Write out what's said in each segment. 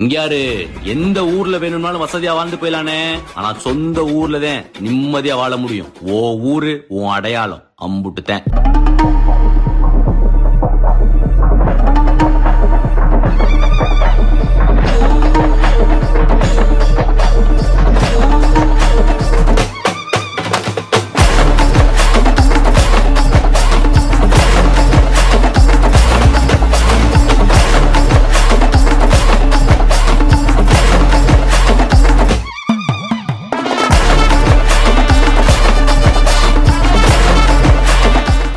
இங்க யாரு எந்த ஊர்ல வேணும்னாலும் வசதியா வாழ்ந்து போயிலானே. ஆனா சொந்த ஊர்லதான் நிம்மதியா வாழ முடியும். ஓ ஊரு உன் அடையாளம் அம்புட்டுத்தேன்.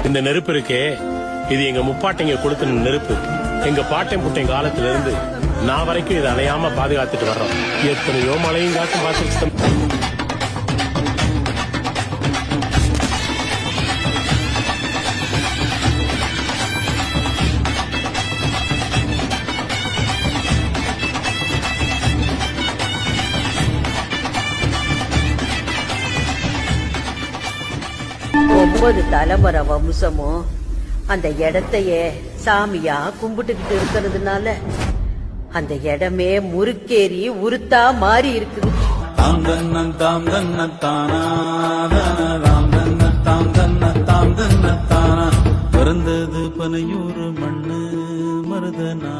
இந்த நெருப்பு இருக்கே, இது எங்க முப்பாட்டைங்க கொடுத்த நெருப்பு. எங்க பாட்டன் புட்டை காலத்துல இருந்து நான் வரைக்கும் இதை அணையாம பாதுகாத்துட்டு வர்றோம். எத்தனையோ மழையும் காட்டும் பார்த்து 9 தலைமுறை வம்சமும் அந்த இடத்தையே சாமியா கும்பிட்டுக்கிட்டு இருக்கிறதுனால அந்த இடமே முறுக்கேறி உருத்தா மாறி இருக்குது. பிறந்தது பனையூர் மண்ணு மருதனா.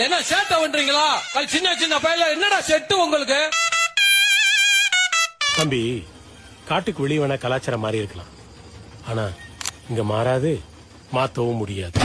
என்ன சேட்டை பண்றீங்களா? சின்ன சின்ன பையல என்னடா செட்டு உங்களுக்கு? தம்பி, காட்டுக்கு வெளியே வேணா கலாச்சாரம் மாறி இருக்கலாம், ஆனா இங்க மாறாது, மாத்தவும் முடியாது.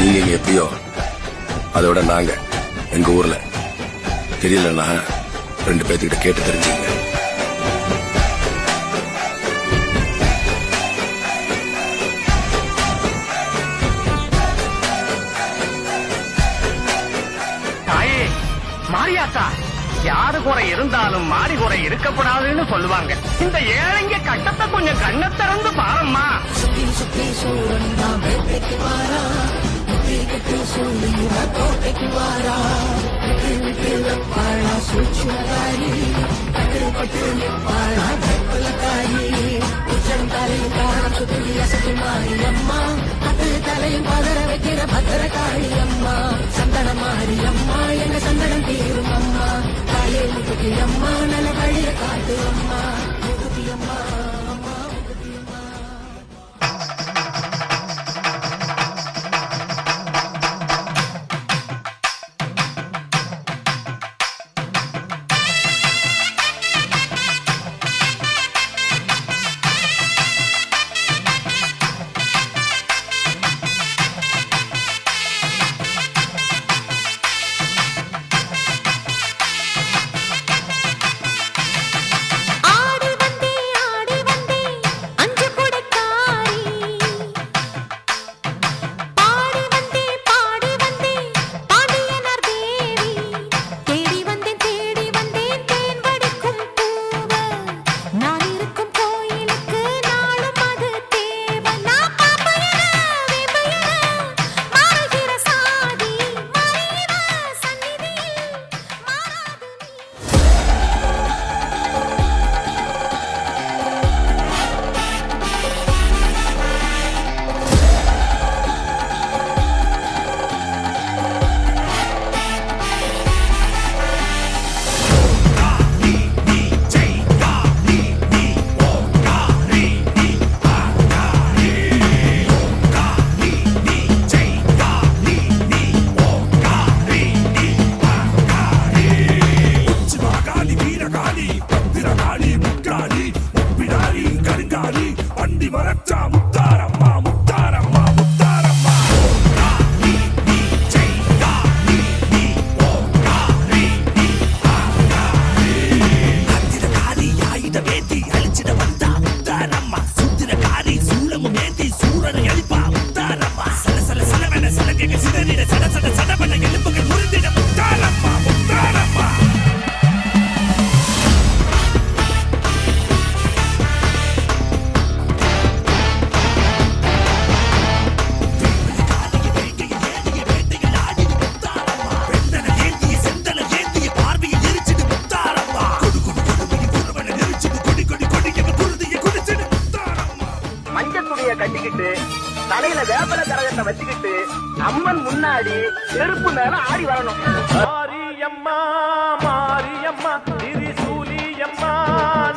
நீங்க இங்க எப்படியோ அதோட நாங்க எங்க ஊர்ல தெரியலன்னா 2 பேர்த்துக்கிட்ட கேட்டு தெரிஞ்சுங்க. தாயே மாரியாத்தா, யாரு குறை இருந்தாலும் மாறி குறை இருக்கப்படாதுன்னு சொல்லுவாங்க. இந்த ஏழைங்க கட்டத்தை கொஞ்சம் கண்ணை திறந்து பாரம்மா. தலையும் பதற வைக்கிற பத்திரகாளி அம்மா, சந்தன மாறி அம்மா, எங்க சந்தனம் தீரும் அம்மா, தாயே முகுதி அம்மா, நல்ல வழிய காட்டு அம்மா, முகுதி அம்மா, அம்மா முகுதி அம்மா. ஆடு தலையில வேப்பல கரகத்தை வச்சுக்கிட்டு அம்மன் முன்னாடி செருப்பு மேல ஆடி வரணும். மாரியம்மா மாரியம்மா திரிசூலியம்மா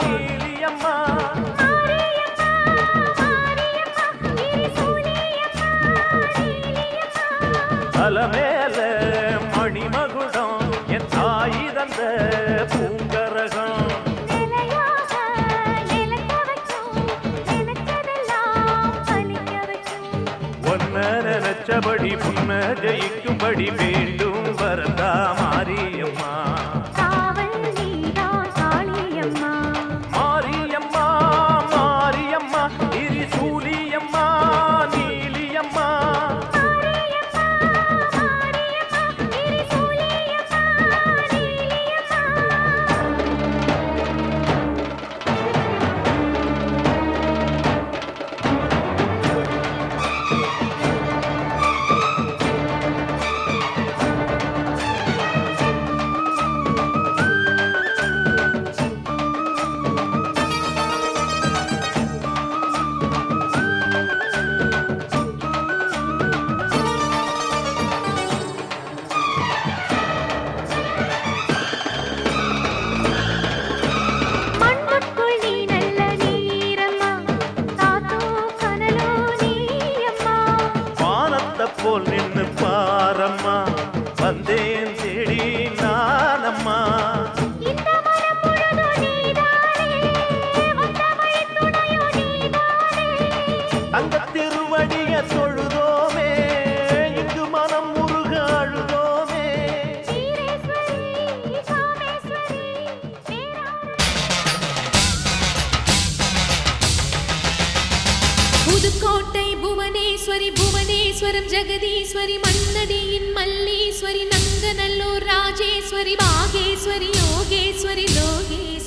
நீலியம்மா அலமேல மணிமகுடம் என் தாய் தந்த பூங்கரகம் நினைச்சபடி புன்ன ஜெயிக்கும்படி வேண்டும் வரதா மாரியம்மா மாரியம்மா மாரியம்மா திரிசூலியம்மா நீலியம்மா போல் நின்னு பாரம்மா வந்தேன் தேடி நானம்மா தங்க திருவடிய தொழுதோமே இங்கு மனம் முருக அழுதோமே புதுக்கோட்டை புவனேஸ்வரி புவனேஸ்வரம் ஜெகதீஸ்வரி மன்னடியின் மல்லீஸ்வரி நங்கநல்லூர் ராஜேஸ்வரி பாகேஸ்வரி யோகேஸ்வரி லோகேஸ்வரி